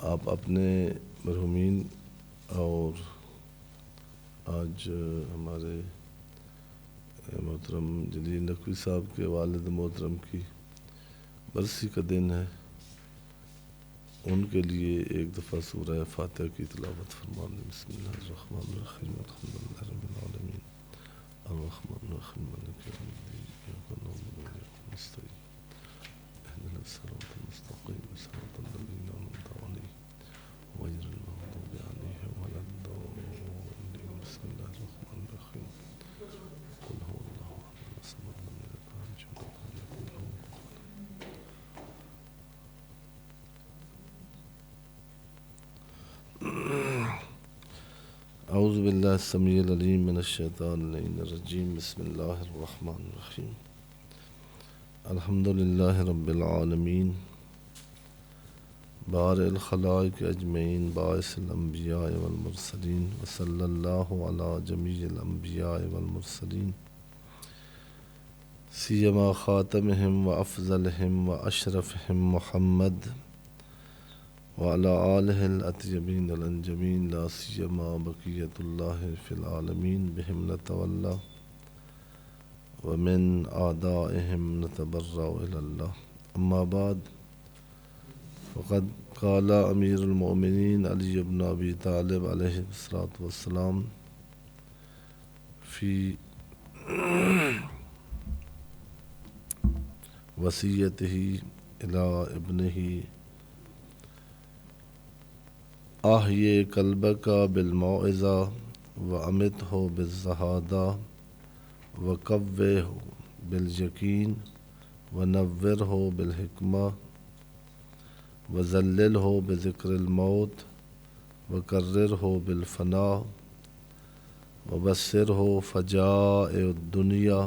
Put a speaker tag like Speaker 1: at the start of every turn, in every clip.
Speaker 1: آپ اپنے مرحومین اور آج ہمارے محترم جلیل نقوی صاحب کے والد محترم کی برسی کا دن ہے، ان کے لیے ایک دفعہ سورہ فاتحہ کی تلاوت فرمانے۔ بسم اللہ الرحمن الرحیم، الحمدللہ رب العالمین، الرحمن الرحیم، مالک یوم الدین، ایاک نعبد و ایاک نستعین، اهدنا الصراط المستقیم، صراط الذین انعمت علیہم غیر المغضوب علیہم ولا الضالین۔ بسم اللہ الرحمن الرحیم، قل هو اللہ احد الصمد لم یلد ولم یولد ولم یکن له اعوذ باللہ السمیع العلیم من الشیطان اللعین الرجیم۔ بسم اللہ الرحمن الرحیم، الحمدللہ رب العالمین، بارئ الخلائق اجمعین، باعث الانبیاء والمرسلین، وصلی اللہ علی جمیع الانبیاء والمرسلین، سیما خاتمہم وافضلہم واشرفہم محمد وعلی آلہ الاطیبین الانجمین، لا سیما بقیۃ اللہ فی العالمین، بہم نتولی ومن اعدائہم نتبرأ الی اللہ۔ اما بعد، فقد قال امیر المؤمنین علی بن ابی طالب علیہ الصلاۃ والسلام فی وصیتہ الی ابنہ، احیِ قلبک بالموعظہ وامتہ بالزہادہ وقوّہ بالیقین ونورہ بالحکمہ وذللہ بذکر الموت وکررہ بالفناء وبصرہ فجائع الدنیا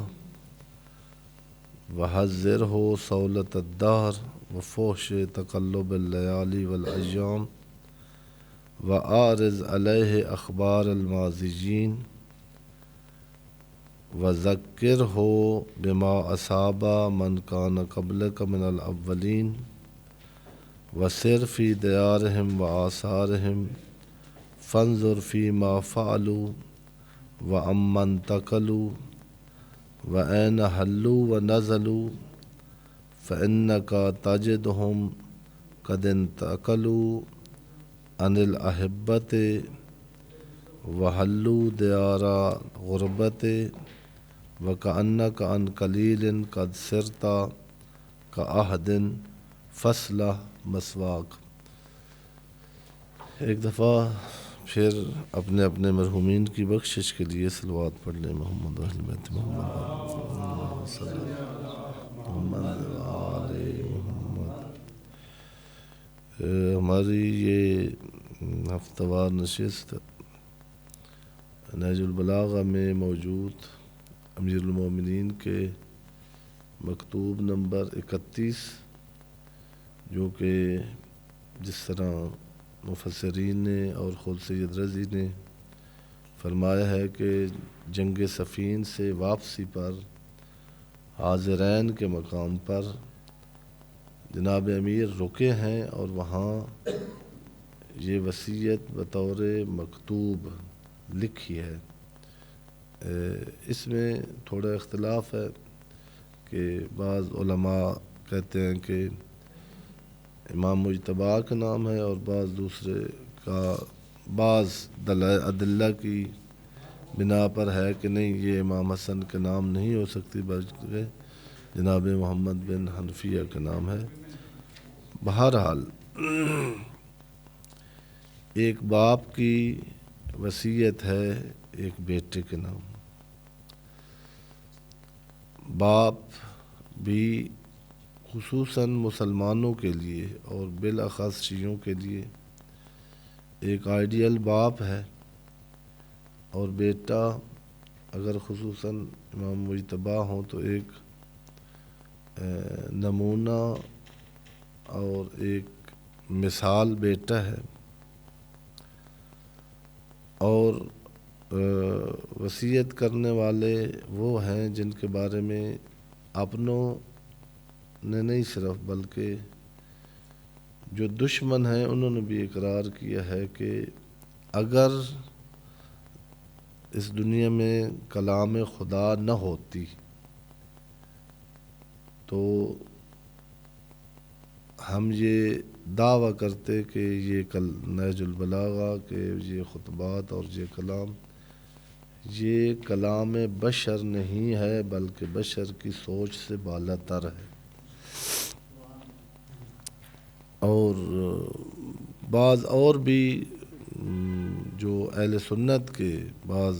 Speaker 1: وحذرہ صولۃ الدہر وفحش تقلب اللیالی والایام وأعرض علیہ اخبار الماضیین وذکرہ بما اصاب من کان قبلک من الاولین وسر فی دیارہم وآثارہم فانظر فیما فعلوا وعمن انتقلوا وأین حلوا ونزلوا فإنک تجدہم قد انتقلوا عن الأحبۃ وحلوا دیار غربۃ وکأنک عن قلیل قد صرت کعہد فاصلح مسواک۔ ایک دفعہ پھر اپنے اپنے مرحومین کی بخشش کے لیے صلوات پڑھ لیں۔ محمد اہل بیت محمد صلی اللہ محمد وآل محمد۔ ہماری یہ ہفتہ وار نشست نہج البلاغہ میں موجود امیر المومنین کے مکتوب نمبر 31، جو کہ جس طرح مفسرین نے اور خود سید رضی نے فرمایا ہے کہ جنگ صفین سے واپسی پر حاضرین کے مقام پر جناب امیر رکے ہیں اور وہاں یہ وصیت بطور مکتوب لکھی ہے۔ اس میں تھوڑا اختلاف ہے کہ بعض علماء کہتے ہیں کہ امام مجتبیٰ کا نام ہے، اور بعض دوسرے کا بعض ادلہ کی بنا پر ہے کہ نہیں، یہ امام حسن کا نام نہیں ہو سکتی بلکہ جناب محمد بن حنفیہ کا نام ہے۔ بہرحال ایک باپ کی وصیت ہے ایک بیٹے کے نام۔ باپ بھی خصوصاً مسلمانوں کے لیے اور بالاخص شیعوں کے لیے ایک آئیڈیل باپ ہے، اور بیٹا اگر خصوصاً امام مجتبیٰ ہوں تو ایک نمونہ اور ایک مثال بیٹا ہے۔ اور وصیت کرنے والے وہ ہیں جن کے بارے میں اپنوں نے نہیں صرف بلکہ جو دشمن ہیں انہوں نے بھی اقرار کیا ہے کہ اگر اس دنیا میں کلام خدا نہ ہوتی تو ہم یہ دعویٰ کرتے کہ یہ نہج البلاغہ کہ یہ خطبات اور یہ کلام یہ کلام بشر نہیں ہے بلکہ بشر کی سوچ سے بالا تر ہے۔ اور بعض اور بھی جو اہل سنت کے بعض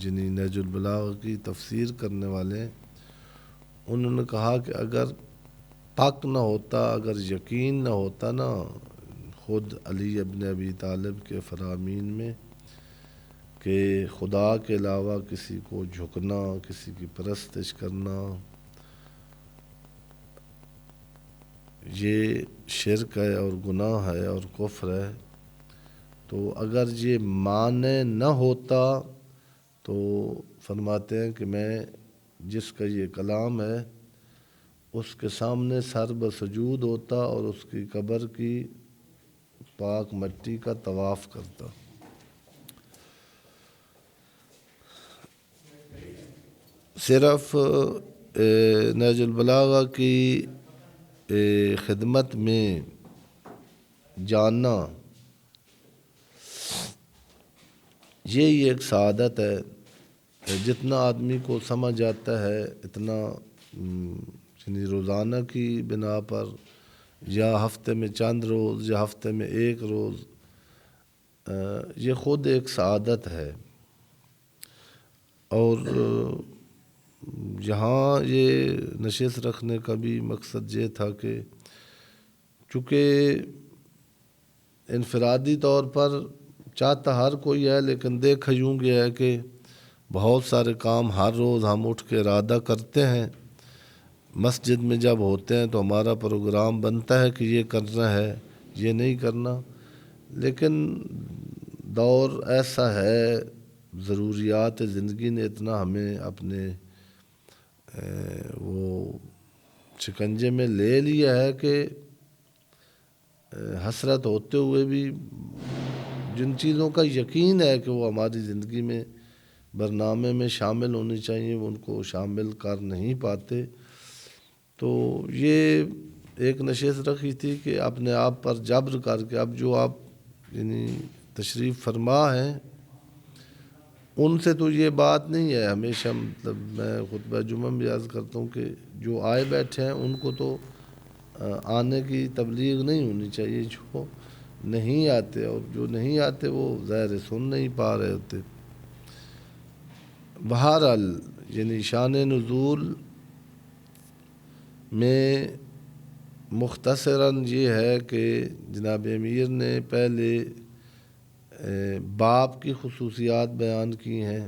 Speaker 1: جنہیں نہج البلاغہ کی تفسیر کرنے والے ہیں انہوں نے کہا کہ اگر پاک نہ ہوتا، اگر یقین نہ ہوتا نا خود علی ابن ابی طالب کے فرامین میں کہ خدا کے علاوہ کسی کو جھکنا، کسی کی پرستش کرنا یہ شرک ہے اور گناہ ہے اور کفر ہے، تو اگر یہ معنی نہ ہوتا تو فرماتے ہیں کہ میں جس کا یہ کلام ہے اس کے سامنے سر بسجود ہوتا اور اس کی قبر کی پاک مٹی کا طواف کرتا۔ صرف نہج البلاغہ کی خدمت میں جاننا یہی ایک سعادت ہے۔ جتنا آدمی کو سمجھ آتا ہے اتنا یعنی روزانہ کی بنا پر یا ہفتے میں چند روز یا ہفتے میں ایک روز یہ خود ایک سعادت ہے۔ اور یہاں یہ نشست رکھنے کا بھی مقصد یہ تھا کہ چونکہ انفرادی طور پر چاہتا ہر کوئی ہے لیکن دیکھا یوں گیا ہے کہ بہت سارے کام ہر روز ہم اٹھ کے ارادہ کرتے ہیں، مسجد میں جب ہوتے ہیں تو ہمارا پروگرام بنتا ہے کہ یہ کرنا ہے یہ نہیں کرنا، لیکن دور ایسا ہے، ضروریات زندگی نے اتنا ہمیں اپنے وہ شکنجے میں لے لیا ہے کہ حسرت ہوتے ہوئے بھی جن چیزوں کا یقین ہے کہ وہ ہماری زندگی میں برنامے میں شامل ہونی چاہیے وہ ان کو شامل کر نہیں پاتے۔ تو یہ ایک نشست رکھی تھی کہ اپنے آپ پر جبر کر کے اب جو آپ یعنی تشریف فرما ہیں ان سے تو یہ بات نہیں ہے، ہمیشہ مطلب میں خطبہ جمعہ بھی عرض کرتا ہوں کہ جو آئے بیٹھے ہیں ان کو تو آنے کی تبلیغ نہیں ہونی چاہیے، جو نہیں آتے اور جو نہیں آتے وہ ظاہر سن نہیں پا رہے ہوتے۔ بہرحال یعنی شان نزول میں مختصراً یہ ہے کہ جناب امیر نے پہلے باپ کی خصوصیات بیان کی ہیں،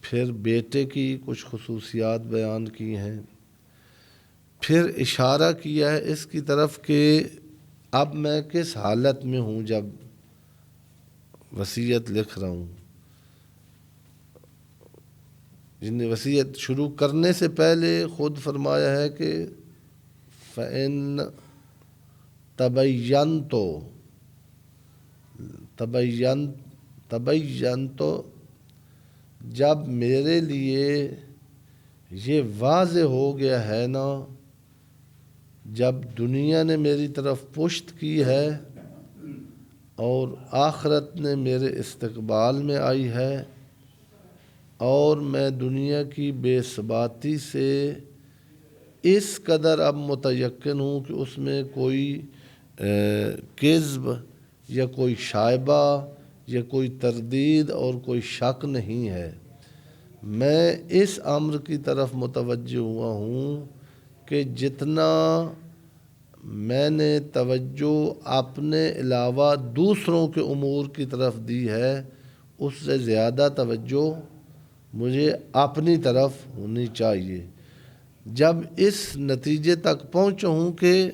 Speaker 1: پھر بیٹے کی کچھ خصوصیات بیان کی ہیں، پھر اشارہ کیا ہے اس کی طرف کہ اب میں کس حالت میں ہوں جب وصیت لکھ رہا ہوں۔ جن وصیت شروع کرنے سے پہلے خود فرمایا ہے کہ فَإِن تبینت جب میرے لیے یہ واضح ہو گیا ہے نا، جب دنیا نے میری طرف پشت کی ہے اور آخرت نے میرے استقبال میں آئی ہے اور میں دنیا کی بے ثباتی سے اس قدر اب متیقن ہوں کہ اس میں کوئی کذب یا کوئی شائبہ یا کوئی تردید اور کوئی شک نہیں ہے، میں اس امر کی طرف متوجہ ہوا ہوں کہ جتنا میں نے توجہ اپنے علاوہ دوسروں کے امور کی طرف دی ہے اس سے زیادہ توجہ مجھے اپنی طرف ہونی چاہیے۔ جب اس نتیجے تک پہنچا ہوں کہ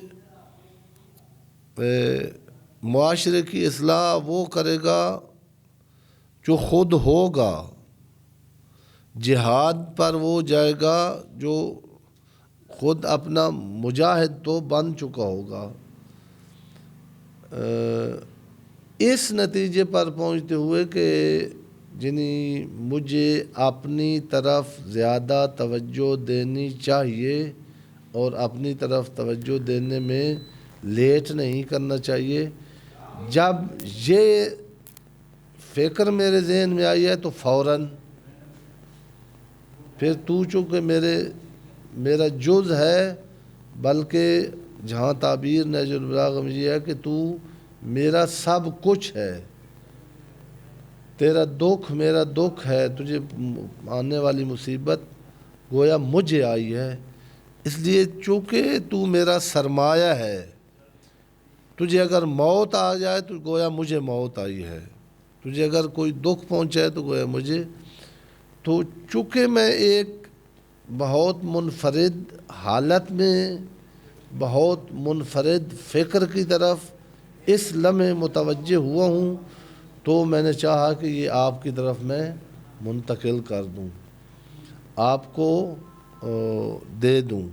Speaker 1: معاشرے کی اصلاح وہ کرے گا جو خود ہوگا، جہاد پر وہ جائے گا جو خود اپنا مجاہد تو بن چکا ہوگا، اس نتیجے پر پہنچتے ہوئے کہ یعنی مجھے اپنی طرف زیادہ توجہ دینی چاہیے اور اپنی طرف توجہ دینے میں لیٹ نہیں کرنا چاہیے. جب یہ فکر میرے ذہن میں آئی ہے تو فوراً پھر تو چونکہ میرا جز ہے، بلکہ جہاں تعبیر نہج البلاغہ میں یہ ہے کہ تو میرا سب کچھ ہے، تیرا دکھ میرا دکھ ہے، تجھے آنے والی مصیبت گویا مجھے آئی ہے، اس لیے چونکہ تو میرا سرمایہ ہے، تجھے اگر موت آ جائے تو گویا مجھے موت آئی ہے، تجھے اگر کوئی دکھ پہنچائے تو گویا مجھے. تو چونکہ میں ایک بہت منفرد حالت میں، بہت منفرد فکر کی طرف اس لمحے متوجہ ہوا ہوں، تو میں نے چاہا کہ یہ آپ کی طرف میں منتقل کر دوں، آپ کو دے دوں.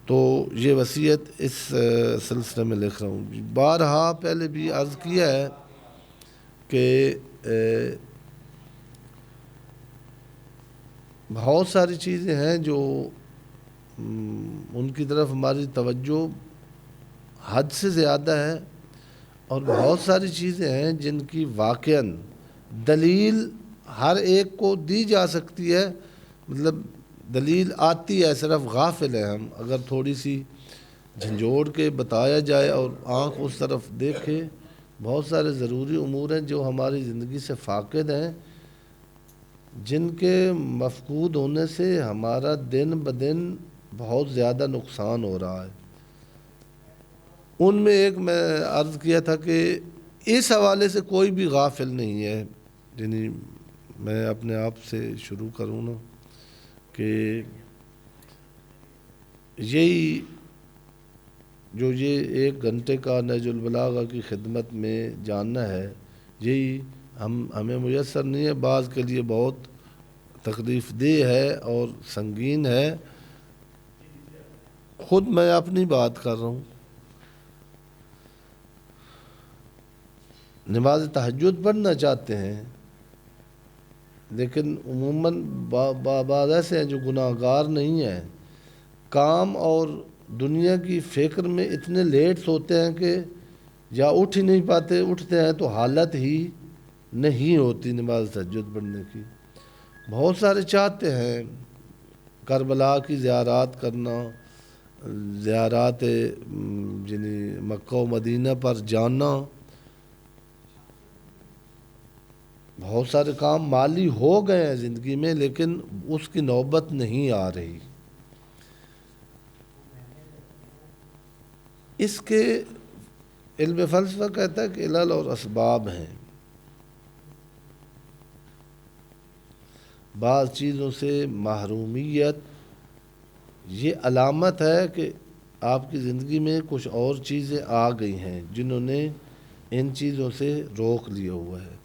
Speaker 1: تو یہ وصیت اس سلسلے میں لکھ رہا ہوں. بارہا پہلے بھی عرض کیا ہے کہ بہت ساری چیزیں ہیں جو ان کی طرف ہماری توجہ حد سے زیادہ ہے، اور بہت ساری چیزیں ہیں جن کی واقعاً دلیل ہر ایک کو دی جا سکتی ہے، مطلب دلیل آتی ہے، صرف غافل ہیں ہم. اگر تھوڑی سی جھنجھوڑ کے بتایا جائے اور آنکھ اس طرف دیکھے، بہت سارے ضروری امور ہیں جو ہماری زندگی سے فاقد ہیں، جن کے مفقود ہونے سے ہمارا دن بدن بہت زیادہ نقصان ہو رہا ہے. ان میں ایک میں عرض کیا تھا کہ اس حوالے سے کوئی بھی غافل نہیں ہے. یعنی میں اپنے آپ سے شروع کروں نا کہ یہی جو یہ 1 گھنٹے کا نہج البلاغہ کی خدمت میں جاننا ہے، یہی ہمیں میسر نہیں ہے، بعض کے لیے بہت تکلیف دہ ہے اور سنگین ہے. خود میں اپنی بات کر رہا ہوں. نماز تہجد پڑھنا چاہتے ہیں، لیکن عموماً بعض ایسے ہیں جو گناہ گار نہیں ہیں، کام اور دنیا کی فکر میں اتنے لیٹ سوتے ہیں کہ یا اٹھ ہی نہیں پاتے، اٹھتے ہیں تو حالت ہی نہیں ہوتی نماز تہجد پڑھنے کی. بہت سارے چاہتے ہیں کربلا کی زیارات کرنا، زیارات یعنی مکہ و مدینہ پر جانا، بہت سارے کام مالی ہو گئے ہیں زندگی میں، لیکن اس کی نوبت نہیں آ رہی. اس کے علم فلسفہ کہتا ہے کہ علل اور اسباب ہیں. بعض چیزوں سے محرومیت یہ علامت ہے کہ آپ کی زندگی میں کچھ اور چیزیں آ گئی ہیں جنہوں نے ان چیزوں سے روک لیا ہوا ہے.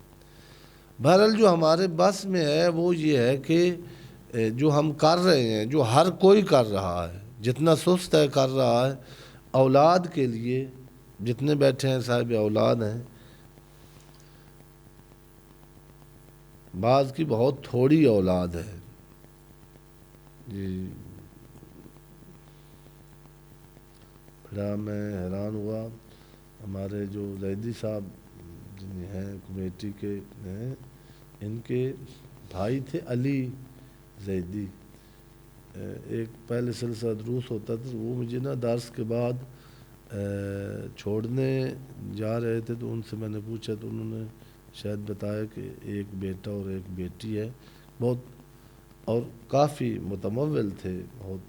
Speaker 1: بہرحال جو ہمارے بس میں ہے وہ یہ ہے کہ جو ہم کر رہے ہیں، جو ہر کوئی کر رہا ہے، جتنا سست ہے کر رہا ہے، اولاد کے لیے جتنے بیٹھے ہیں صاحب اولاد ہیں، بعض کی بہت تھوڑی اولاد ہے. جی بڑا میں حیران ہوا، ہمارے جو زیدی صاحب جن ہیں کمیٹی کے ہیں، ان کے بھائی تھے علی زیدی. ایک پہلے سلسلہ دروس ہوتا تھا، وہ مجھے نا درس کے بعد چھوڑنے جا رہے تھے، تو ان سے میں نے پوچھا تو انہوں نے شاید بتایا کہ ایک بیٹا اور ایک بیٹی ہے. بہت اور کافی متمول تھے بہت.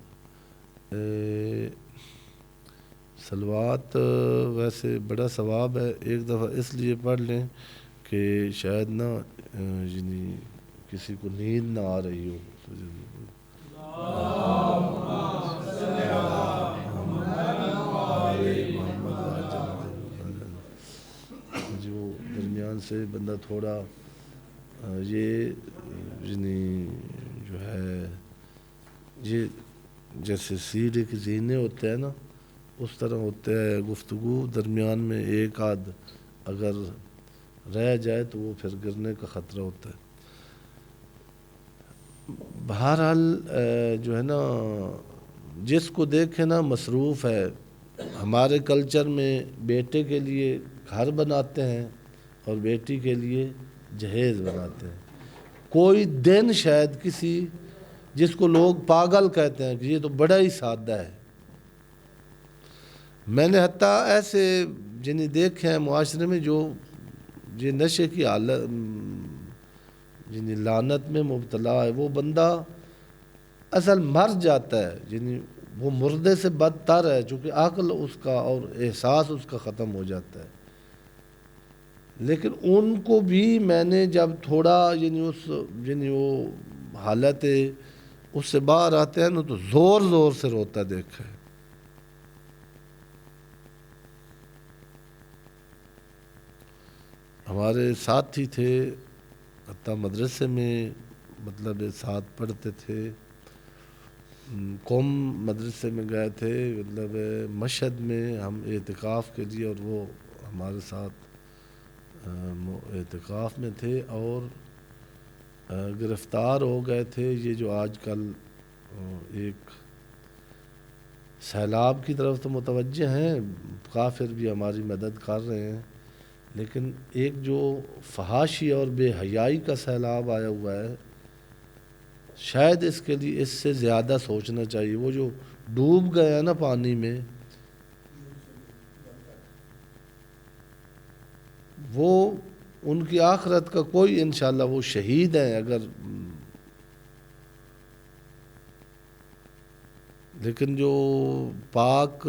Speaker 1: صلوات ویسے بڑا ثواب ہے، ایک دفعہ اس لیے پڑھ لیں کہ شاید نا یعنی کسی کو نیند نہ آ رہی ہو. جو درمیان سے بندہ تھوڑا یہ یعنی جو ہے یہ جیسے سیڑھی کے زینے ہوتے ہیں نا، اس طرح ہوتے ہے گفتگو، درمیان میں ایک آدھ اگر رہ جائے تو وہ پھر گرنے کا خطرہ ہوتا ہے۔ بہرحال جو ہے نا، جس کو دیکھے نا مصروف ہے۔ ہمارے کلچر میں بیٹے کے لیے گھر بناتے ہیں اور بیٹی کے لیے جہیز بناتے ہیں۔ کوئی دن شاید کسی جس کو لوگ پاگل کہتے ہیں کہ یہ تو بڑا ہی سادہ ہے۔ میں نے حتیٰ ایسے جنہیں دیکھے ہیں معاشرے میں جو یہ نشے کی حالت جنہیں لعنت میں مبتلا ہے، وہ بندہ اصل مر جاتا ہے، یعنی وہ مردے سے بدتر ہے، چونکہ عقل اس کا اور احساس اس کا ختم ہو جاتا ہے۔ لیکن ان کو بھی میں نے جب تھوڑا یعنی وہ حالت اس سے باہر آتے ہیں نا تو زور زور سے روتا دیکھا ہے۔ ہمارے ساتھی تھے، حتیٰ مدرسے میں مطلب ساتھ پڑھتے تھے، قوم مدرسے میں گئے تھے، مطلب مشہد میں ہم اعتکاف کے لیے، اور وہ ہمارے ساتھ اعتکاف میں تھے اور گرفتار ہو گئے تھے۔ یہ جو آج کل ایک سیلاب کی طرف تو متوجہ ہیں، کافر بھی ہماری مدد کر رہے ہیں، لیکن ایک جو فحاشی اور بے حیائی کا سیلاب آیا ہوا ہے، شاید اس کے لیے اس سے زیادہ سوچنا چاہیے۔ وہ جو ڈوب گئے ہیں نا پانی میں، وہ ان کی آخرت کا کوئی انشاءاللہ وہ شہید ہیں اگر، لیکن جو پاک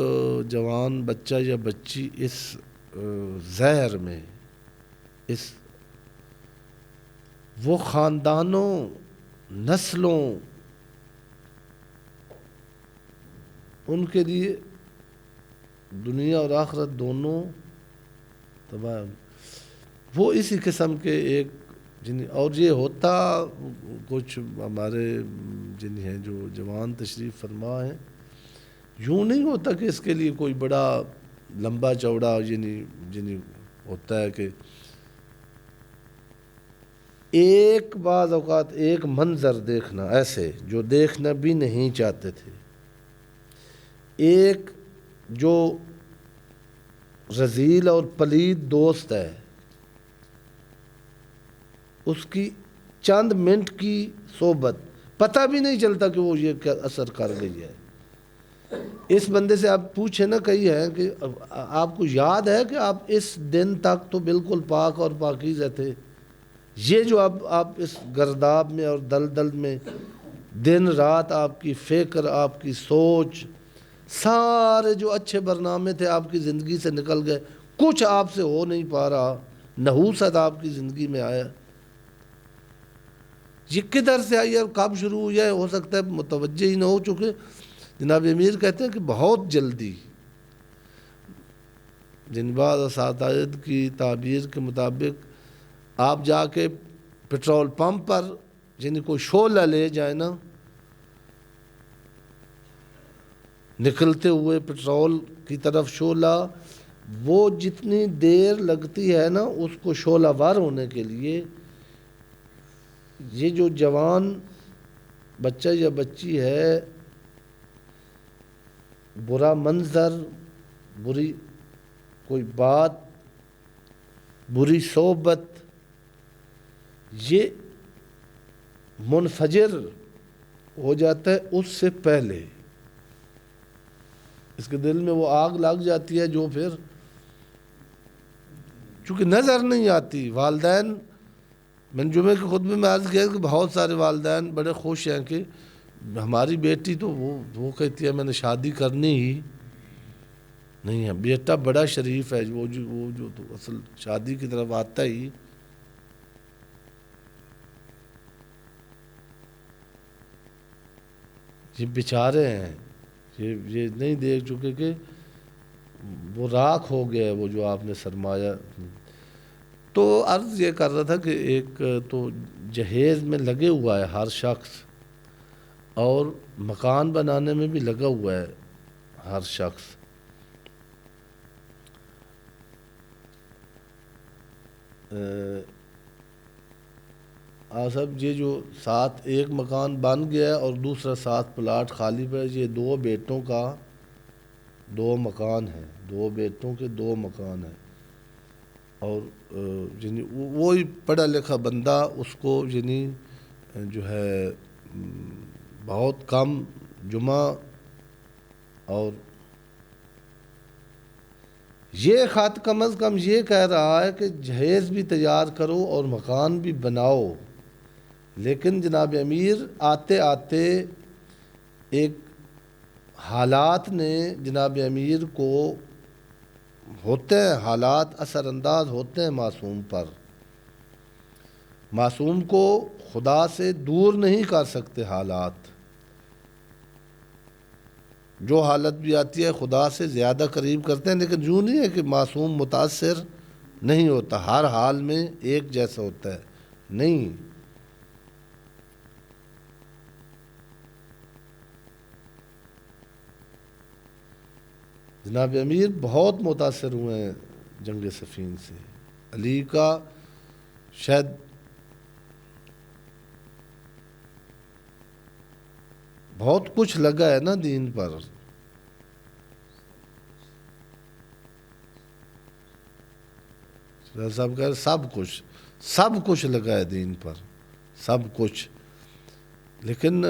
Speaker 1: جوان بچہ یا بچی اس زہر میں، اس وہ خاندانوں، نسلوں، ان کے لیے دنیا اور آخرت دونوں تباہ۔ وہ اسی قسم کے ایک اور یہ ہوتا کچھ ہمارے جن ہیں جو جوان تشریف فرما ہیں، یوں نہیں ہوتا کہ اس کے لیے کوئی بڑا لمبا چوڑا یعنی ہوتا ہے کہ ایک بعض اوقات ایک منظر دیکھنا ایسے جو دیکھنا بھی نہیں چاہتے تھے، ایک جو رذیل اور پلید دوست ہے، اس کی چند منٹ کی صحبت پتہ بھی نہیں چلتا کہ وہ یہ کیا اثر کر گئی ہے۔ اس بندے سے آپ پوچھیں نا، کئی ہیں کہ آپ کو یاد ہے کہ آپ اس دن تک تو بالکل پاک اور پاکیزہ تھے، یہ جو آپ اس گرداب میں اور دلدل میں دن رات آپ کی فکر، آپ کی سوچ، سارے جو اچھے برنامے تھے آپ کی زندگی سے نکل گئے، کچھ آپ سے ہو نہیں پا رہا، نحوست آپ کی زندگی میں آیا، یہ کدھر سے آئی اور کب شروع ہوئی ہے؟ ہو سکتا ہے متوجہ ہی نہ ہو چکے۔ جناب امیر کہتے ہیں کہ بہت جلدی، جن بعض اساتذہ کی تعبیر کے مطابق آپ جا کے پٹرول پمپ پر جن کو شعلہ لے جائیں نا، نکلتے ہوئے پٹرول کی طرف شعلہ، وہ جتنی دیر لگتی ہے نا اس کو شعلہ وار ہونے کے لیے، یہ جو جوان بچہ یا بچی ہے، برا منظر، بری کوئی بات، بری صحبت، یہ منفجر ہو جاتا ہے اس سے پہلے، اس کے دل میں وہ آگ لگ جاتی ہے جو پھر چونکہ نظر نہیں آتی۔ والدین، میں نے جمعے کے خطبے میں عرض کیا کہ بہت سارے والدین بڑے خوش ہیں کہ ہماری بیٹی تو وہ کہتی ہے میں نے شادی کرنی ہی نہیں ہے، بیٹا بڑا شریف ہے، وہ جو تو اصل شادی کی طرف آتا ہی، یہ بیچارے ہیں، یہ نہیں دیکھ چکے کہ وہ راکھ ہو گیا ہے وہ جو آپ نے سرمایہ۔ تو عرض یہ کر رہا تھا کہ ایک تو جہیز میں لگے ہوا ہے ہر شخص، اور مکان بنانے میں بھی لگا ہوا ہے ہر شخص، صاحب یہ جو ساتھ ایک مکان بن گیا اور دوسرا ساتھ پلاٹ خالی پڑا، یہ دو بیٹوں کا دو مکان ہیں، دو بیٹوں کے دو مکان ہیں، اور یعنی وہی پڑھا لکھا بندہ اس کو یعنی جو ہے بہت کم جمعہ اور یہ خط کم از کم یہ کہہ رہا ہے کہ جہیز بھی تیار کرو اور مکان بھی بناؤ، لیکن جناب امیر آتے آتے ایک حالات نے جناب امیر کو ہوتے ہیں، حالات اثر انداز ہوتے ہیں معصوم پر، معصوم کو خدا سے دور نہیں کر سکتے حالات، جو حالت بھی آتی ہے خدا سے زیادہ قریب کرتے ہیں، لیکن یوں نہیں ہے کہ معصوم متاثر نہیں ہوتا، ہر حال میں ایک جیسا ہوتا ہے، نہیں۔ جناب امیر بہت متاثر ہوئے ہیں جنگ صفین سے، علی کا شاید بہت کچھ لگا ہے نا دین پر، صاحب کہہ رہے سب کچھ لگا ہے دین پر، سب کچھ، لیکن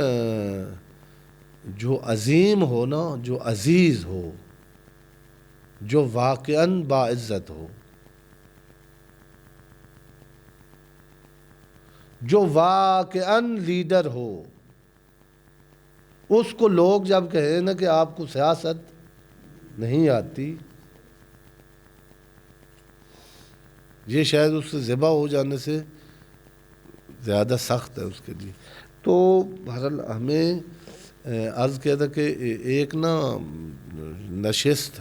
Speaker 1: جو عظیم ہو نا، جو عزیز ہو، جو واقعاً باعزت ہو، جو واقعاً لیڈر ہو، اس کو لوگ جب کہیں نا کہ آپ کو سیاست نہیں آتی، یہ شاید اس سے ذبح ہو جانے سے زیادہ سخت ہے اس کے لیے۔ تو بہرحال ہمیں عرض کیا تھا کہ ایک نا نشست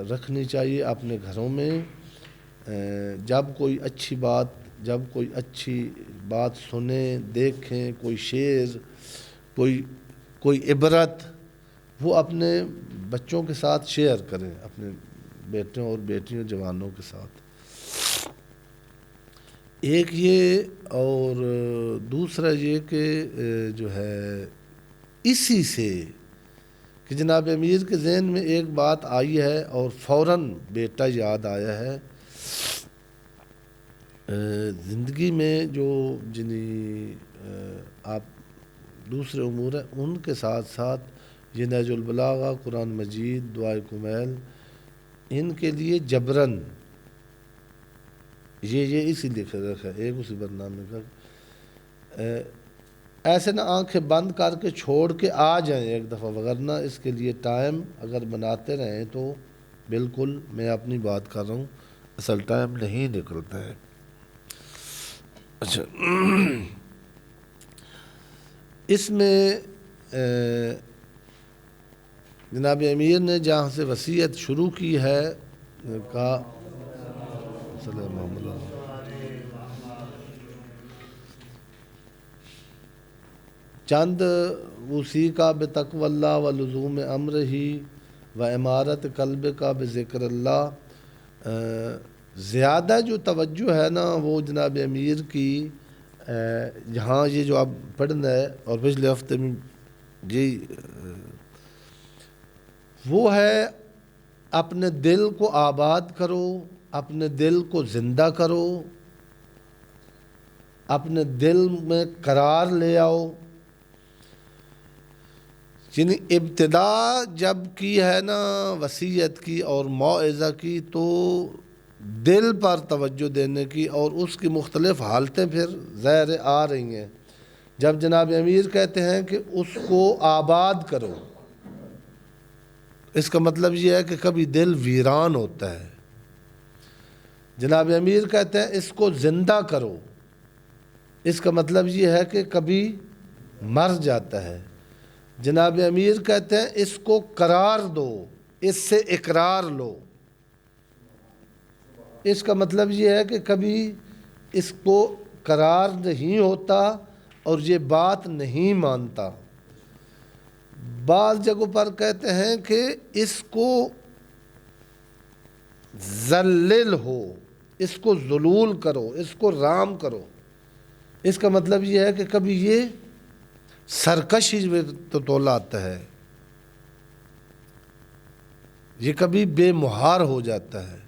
Speaker 1: رکھنی چاہیے اپنے گھروں میں، جب کوئی اچھی بات سنیں، دیکھیں، کوئی شعر، کوئی عبرت، وہ اپنے بچوں کے ساتھ شیئر کریں، اپنے بیٹوں اور بیٹیوں جوانوں کے ساتھ، ایک یہ، اور دوسرا یہ کہ جو ہے اسی سے کہ جناب امیر کے ذہن میں ایک بات آئی ہے اور فوراً بیٹا یاد آیا ہے، زندگی میں جو جنہیں آپ دوسرے امور ہیں ان کے ساتھ ساتھ یہ نہج البلاغہ، قرآن مجید، دعائے کمیل، ان کے لیے جبراً یہ اسی لکھ رکھا ہے ایک اسی برنامے کا، ایسے نہ آنکھیں بند کر کے چھوڑ کے آ جائیں ایک دفعہ، وگرنہ اس کے لیے ٹائم اگر بناتے رہیں تو بالکل میں اپنی بات کر رہا ہوں، اصل ٹائم نہیں نکلتا ہے۔ اچھا، اس میں جناب امیر نے جہاں سے وصیت شروع کی ہے، کہا چند اسی کا بتقوی اللہ و لزوم امر ہی و عمارت قلب کا بذکر اللہ، زیادہ جو توجہ ہے نا وہ جناب امیر کی یہاں یہ جو آپ پڑھنا ہے اور پچھلے ہفتے میں یہ وہ ہے، اپنے دل کو آباد کرو، اپنے دل کو زندہ کرو، اپنے دل میں قرار لے آؤ، یعنی ابتدا جب کی ہے نا وصیت کی اور موعظہ کی تو دل پر توجہ دینے کی، اور اس کی مختلف حالتیں پھر ظاہر آ رہی ہیں۔ جب جناب امیر کہتے ہیں کہ اس کو آباد کرو، اس کا مطلب یہ ہے کہ کبھی دل ویران ہوتا ہے۔ جناب امیر کہتے ہیں اس کو زندہ کرو، اس کا مطلب یہ ہے کہ کبھی مر جاتا ہے۔ جناب امیر کہتے ہیں اس کو قرار دو، اس سے اقرار لو، اس کا مطلب یہ ہے کہ کبھی اس کو قرار نہیں ہوتا اور یہ بات نہیں مانتا۔ بعض جگہوں پر کہتے ہیں کہ اس کو ذلیل ہو، اس کو ذلول کرو، اس کو رام کرو۔ اس کا مطلب یہ ہے کہ کبھی یہ سرکشی میں تو تولا آتا ہے، یہ کبھی بے مہار ہو جاتا ہے۔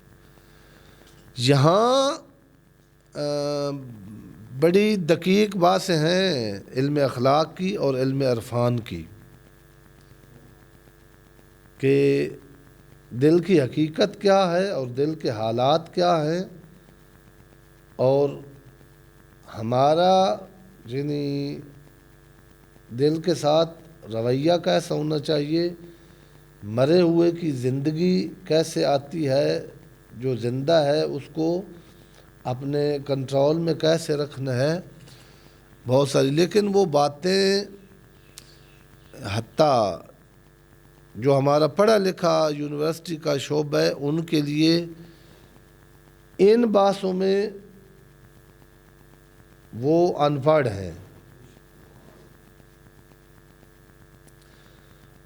Speaker 1: یہاں بڑی دقیق باتیں ہیں علم اخلاق کی اور علم عرفان کی، کہ دل کی حقیقت کیا ہے اور دل کے حالات کیا ہیں، اور ہمارا یعنی دل کے ساتھ رویہ کیسا ہونا چاہیے، مرے ہوئے کی زندگی کیسے آتی ہے، جو زندہ ہے اس کو اپنے کنٹرول میں کیسے رکھنا ہے، بہت ساری۔ لیکن وہ باتیں حتیٰ جو ہمارا پڑھا لکھا یونیورسٹی کا شعبہ ہے ان کے لیے ان باتوں میں وہ ان پڑھ ہیں،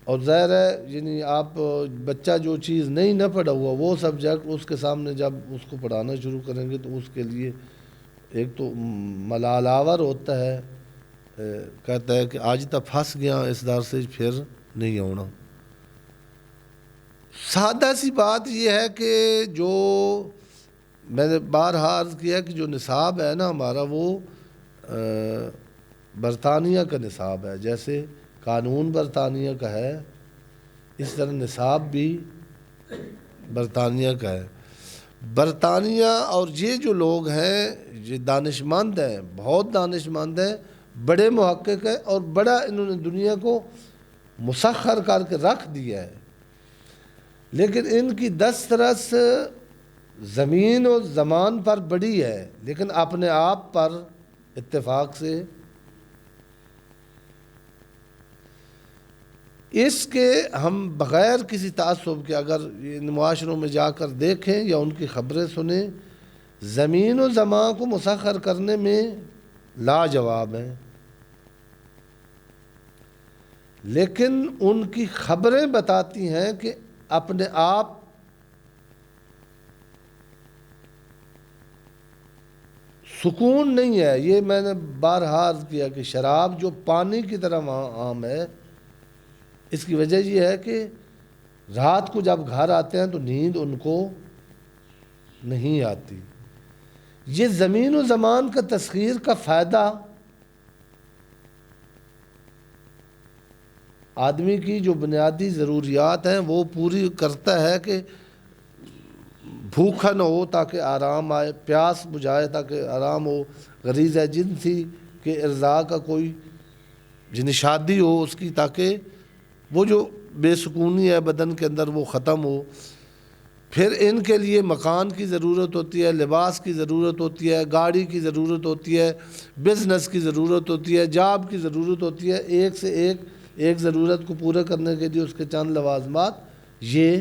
Speaker 1: اور ظاہر ہے یعنی آپ بچہ جو چیز نہ پڑھا ہوا وہ سبجیکٹ اس کے سامنے جب اس کو پڑھانا شروع کریں گے تو اس کے لیے ایک تو ملال آور ہوتا ہے، کہتا ہے کہ آج تک پھنس گیا اس دار سے پھر نہیں آنا۔ سادہ سی بات یہ ہے کہ جو میں نے بارہا عرض کیا کہ جو نصاب ہے نا ہمارا وہ برطانیہ کا نصاب ہے، جیسے قانون برطانیہ کا ہے اس طرح نصاب بھی برطانیہ کا ہے۔ برطانیہ اور یہ جو لوگ ہیں یہ دانش مند ہیں، بہت دانش مند ہیں، بڑے محقق ہیں، اور بڑا انہوں نے دنیا کو مسخر کر کے رکھ دیا ہے، لیکن ان کی دسترس زمین و زمان پر بڑی ہے، لیکن اپنے آپ پر اتفاق سے اس کے ہم بغیر کسی تعصب کے اگر ان معاشروں میں جا کر دیکھیں یا ان کی خبریں سنیں، زمین و زمان کو مسخر کرنے میں لاجواب ہیں، لیکن ان کی خبریں بتاتی ہیں کہ اپنے آپ سکون نہیں ہے۔ یہ میں نے بارہا عرض کیا کہ شراب جو پانی کی طرح عام ہے، اس کی وجہ یہ ہے کہ رات کو جب گھر آتے ہیں تو نیند ان کو نہیں آتی۔ یہ زمین و زمان کا تسخیر کا فائدہ آدمی کی جو بنیادی ضروریات ہیں وہ پوری کرتا ہے، کہ بھوکا نہ ہو تاکہ آرام آئے، پیاس بجھائے تاکہ آرام ہو، غریزہ جنسی کہ ارضاء کا کوئی شادی ہو اس کی تاکہ وہ جو بے سکونی ہے بدن کے اندر وہ ختم ہو۔ پھر ان کے لیے مکان کی ضرورت ہوتی ہے، لباس کی ضرورت ہوتی ہے، گاڑی کی ضرورت ہوتی ہے، بزنس کی ضرورت ہوتی ہے، جاب کی ضرورت ہوتی ہے، ایک سے ایک ضرورت کو پورے کرنے کے لیے اس کے چند لوازمات۔ یہ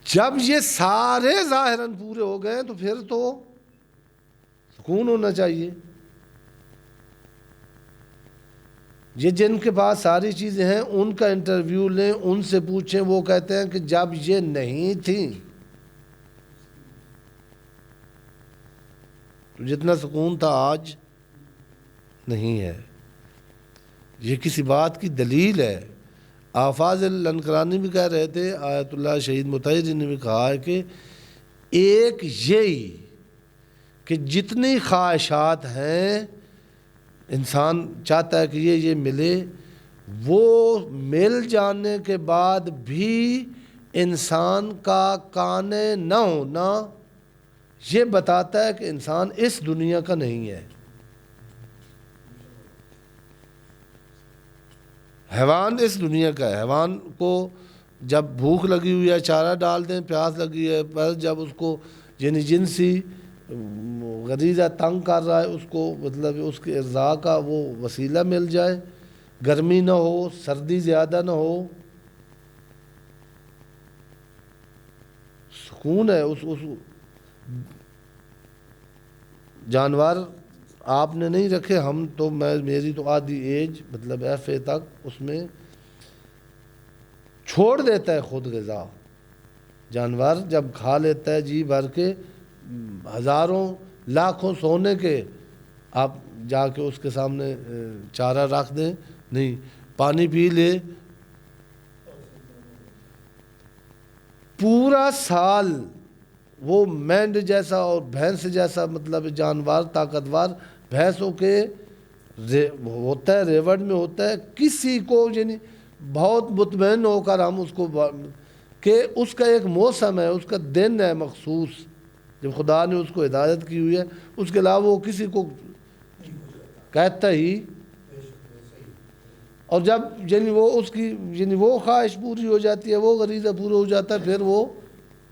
Speaker 1: جب یہ سارے ظاہراً پورے ہو گئے تو پھر تو سکون ہونا چاہیے۔ یہ جن کے پاس ساری چیزیں ہیں ان کا انٹرویو لیں، ان سے پوچھیں، وہ کہتے ہیں کہ جب یہ نہیں تھیں تو جتنا سکون تھا آج نہیں ہے۔ یہ کسی بات کی دلیل ہے۔ آفاظ الانکرانی بھی کہہ رہے تھے، آیت اللہ شہید مطہری نے بھی کہا ہے کہ ایک یہی کہ جتنی خواہشات ہیں انسان چاہتا ہے کہ یہ ملے، وہ مل جانے کے بعد بھی انسان کا کانے نہ ہونا یہ بتاتا ہے کہ انسان اس دنیا کا نہیں ہے۔ حیوان اس دنیا کا ہے۔ حیوان کو جب بھوک لگی ہوئی ہے چارہ ڈال دیں، پیاس لگی ہے، پر جب اس کو یعنی جنسی غریزہ تنگ کر رہا ہے، اس کو مطلب اس کے ارضاء کا وہ وسیلہ مل جائے، گرمی نہ ہو، سردی زیادہ نہ ہو، سکون ہے۔ اس جانور آپ نے نہیں رکھے، ہم تو میری تو آدھی ایج مطلب ایف اے تک اس میں چھوڑ دیتا ہے خود غذا، جانور جب کھا لیتا ہے جی بھر کے ہزاروں لاکھوں سونے کے، آپ جا کے اس کے سامنے چارہ رکھ دیں، نہیں، پانی پی لے پورا سال، وہ مینڈ جیسا اور بھینس جیسا مطلب جانور طاقتور بھینسوں کے ہوتا ہے، ریوڑ میں ہوتا ہے، کسی کو یعنی بہت مطمئن ہو کر ہم اس کو کہ اس کا ایک موسم ہے، اس کا دن ہے مخصوص، جب خدا نے اس کو ہدایت کی ہوئی ہے، اس کے علاوہ وہ کسی کو کہتا ہی، اور جب یعنی وہ اس کی یعنی وہ خواہش پوری ہو جاتی ہے، وہ غریزہ پورا ہو جاتا ہے، پھر وہ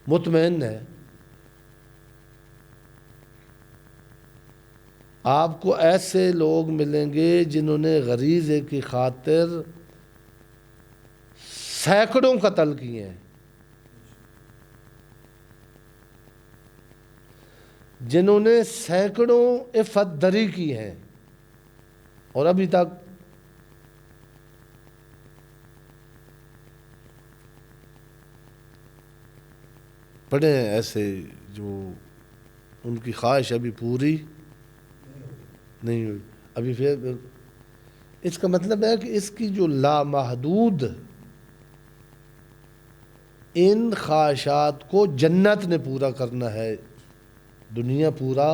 Speaker 1: مطمئن ہے۔ آپ کو ایسے لوگ ملیں گے جنہوں نے غریزے کی خاطر سینکڑوں قتل کیے ہیں، جنہوں نے سینکڑوں عفت دری کی ہیں، اور ابھی تک پڑے ہیں ایسے جو ان کی خواہش ابھی پوری نہیں ہوئی۔ ابھی پھر اس کا مطلب ہے کہ اس کی جو لامحدود ان خواہشات کو جنت نے پورا کرنا ہے، دنیا پورا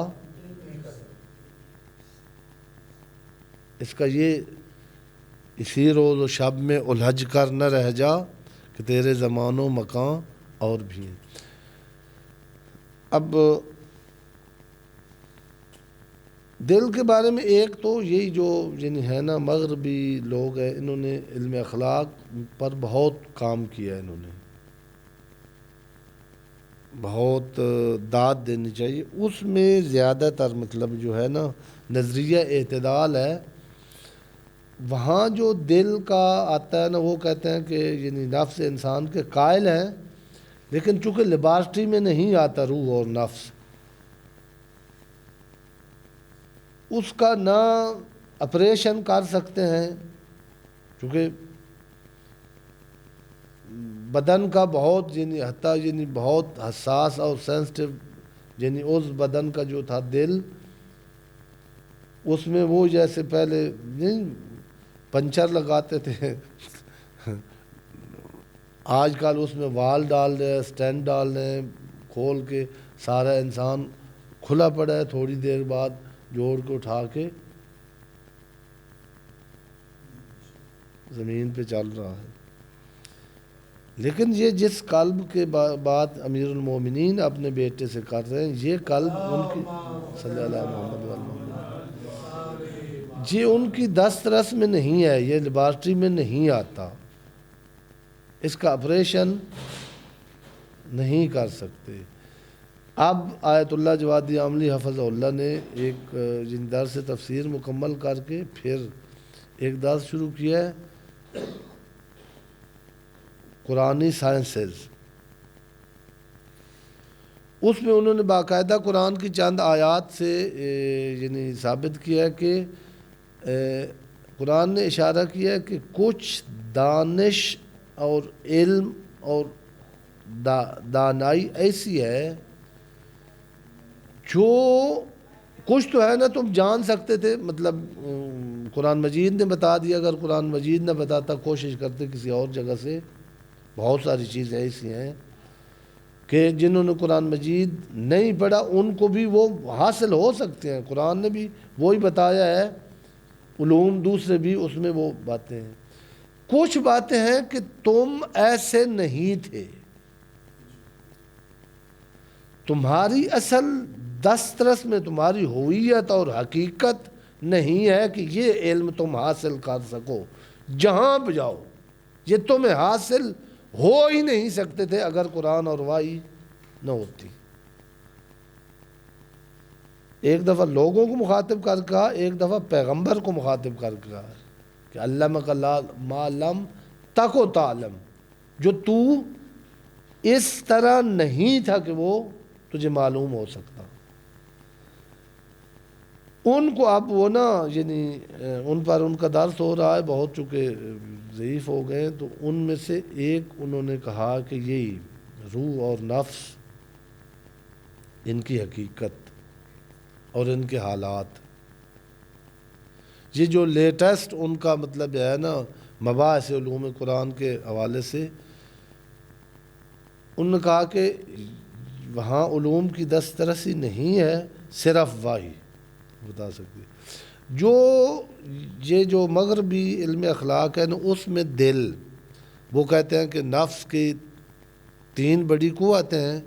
Speaker 1: اس کا یہ اسی روز و شب میں الجھ کر نہ رہ جا کہ تیرے زمان و مکان اور بھی ہیں۔ اب دل کے بارے میں ایک تو یہی جو یعنی ہے نا مغربی لوگ ہیں، انہوں نے علم اخلاق پر بہت کام کیا ہے، انہوں نے بہت داد دینی چاہیے، اس میں زیادہ تر مطلب جو ہے نا نظریہ اعتدال ہے۔ وہاں جو دل کا آتا ہے نا، وہ کہتے ہیں کہ یعنی نفس انسان کے قائل ہیں، لیکن چونکہ لیبارٹری میں نہیں آتا روح اور نفس، اس کا نہ آپریشن کر سکتے ہیں، چونکہ بدن کا بہت یعنی حتیٰ یعنی بہت حساس اور سینسٹیو یعنی اس بدن کا جو تھا دل، اس میں وہ جیسے پہلے نہیں پنچر لگاتے تھے آج کل اس میں وال ڈال رہے ہیں، سٹینڈ ڈال رہے ہیں، کھول کے سارا انسان کھلا پڑا ہے، تھوڑی دیر بعد جوڑ کو اٹھا کے زمین پہ چل رہا ہے۔ لیکن یہ جس قلب کے بات امیر المومنین اپنے بیٹے سے کر رہے ہیں، یہ قلب ان کی صلی اللہ محمد یہ ان کی دسترس میں نہیں ہے، یہ لیبارٹری میں نہیں آتا، اس کا آپریشن نہیں کر سکتے۔ اب آیت اللہ جوادی عاملی حفظ اللہ نے ایک درس تفسیر مکمل کر کے پھر ایک درس شروع کیا ہے قرآنی سائنسز، اس میں انہوں نے باقاعدہ قرآن کی چند آیات سے یعنی ثابت کیا ہے کہ قرآن نے اشارہ کیا ہے کہ کچھ دانش اور علم اور دانائی ایسی ہے جو کچھ تو ہے نا تم جان سکتے تھے، مطلب قرآن مجید نے بتا دیا، اگر قرآن مجید نہ بتاتا کوشش کرتے کسی اور جگہ سے، بہت ساری چیزیں ایسی ہیں کہ جنہوں نے قرآن مجید نہیں پڑھا ان کو بھی وہ حاصل ہو سکتے ہیں، قرآن نے بھی وہی بتایا ہے، علوم دوسرے بھی اس میں وہ باتیں ہیں۔ کچھ باتیں ہیں کہ تم ایسے نہیں تھے، تمہاری اصل دسترس میں تمہاری ہوئیت اور حقیقت نہیں ہے کہ یہ علم تم حاصل کر سکو، جہاں پہ جاؤ یہ تمہیں حاصل ہو ہی نہیں سکتے تھے اگر قرآن اور وحی نہ ہوتی۔ ایک دفعہ لوگوں کو مخاطب کر کہا، ایک دفعہ پیغمبر کو مخاطب کر کہا کہ علمک ما لم تکن تعلم، جو تو اس طرح نہیں تھا کہ وہ تجھے معلوم ہو سکتا۔ ان کو اب وہ نا یعنی ان پر ان کا درس ہو رہا ہے، بہت چونکہ ضعیف ہو گئے، تو ان میں سے ایک انہوں نے کہا کہ یہی روح اور نفس، ان کی حقیقت اور ان کے حالات، یہ جو لیٹسٹ ان کا مطلب ہے نا مباحث علوم قرآن کے حوالے سے، انہوں نے کہا کہ وہاں علوم کی دسترسی نہیں ہے، صرف وحی بتا سکتی. جو مغربی علم اخلاق ہے نا، اس میں دل، وہ کہتے ہیں کہ نفس کی 3 بڑی قوتیں ہیں.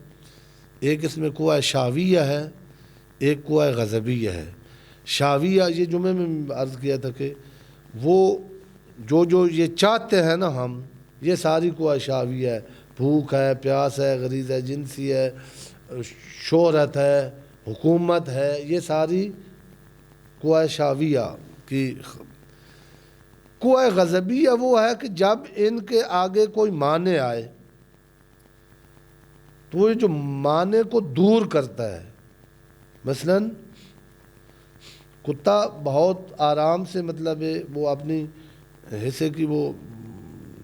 Speaker 1: ایک اس میں قوہ شاویہ ہے، ایک قوہ غضبیہ ہے. شاویہ یہ جمعے میں عرض کیا تھا کہ وہ جو یہ چاہتے ہیں نا ہم، یہ ساری قوہ شاویہ ہے. بھوک ہے، پیاس ہے، غریزہ جنسی ہے، شہرت ہے، حکومت ہے، یہ ساری قوہ شاویہ کی. قوہ غضبیہ وہ ہے کہ جب ان کے آگے کوئی معنی آئے تو وہ جو معنی کو دور کرتا ہے. مثلاً کتا بہت آرام سے مطلب وہ اپنی حصے کی وہ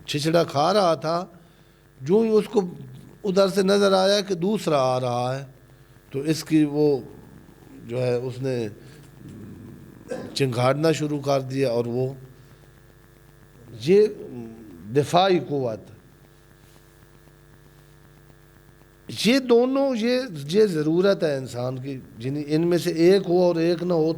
Speaker 1: چھچڑا کھا رہا تھا، جو ہی اس کو ادھر سے نظر آیا کہ دوسرا آ رہا ہے تو اس کی وہ جو ہے اس نے چنگھاڑنا شروع کر دیا، اور وہ یہ دفاعی قوت. یہ دونوں یہ ضرورت ہے انسان کی، ان میں سے ایک ہو اور ایک نہ ہو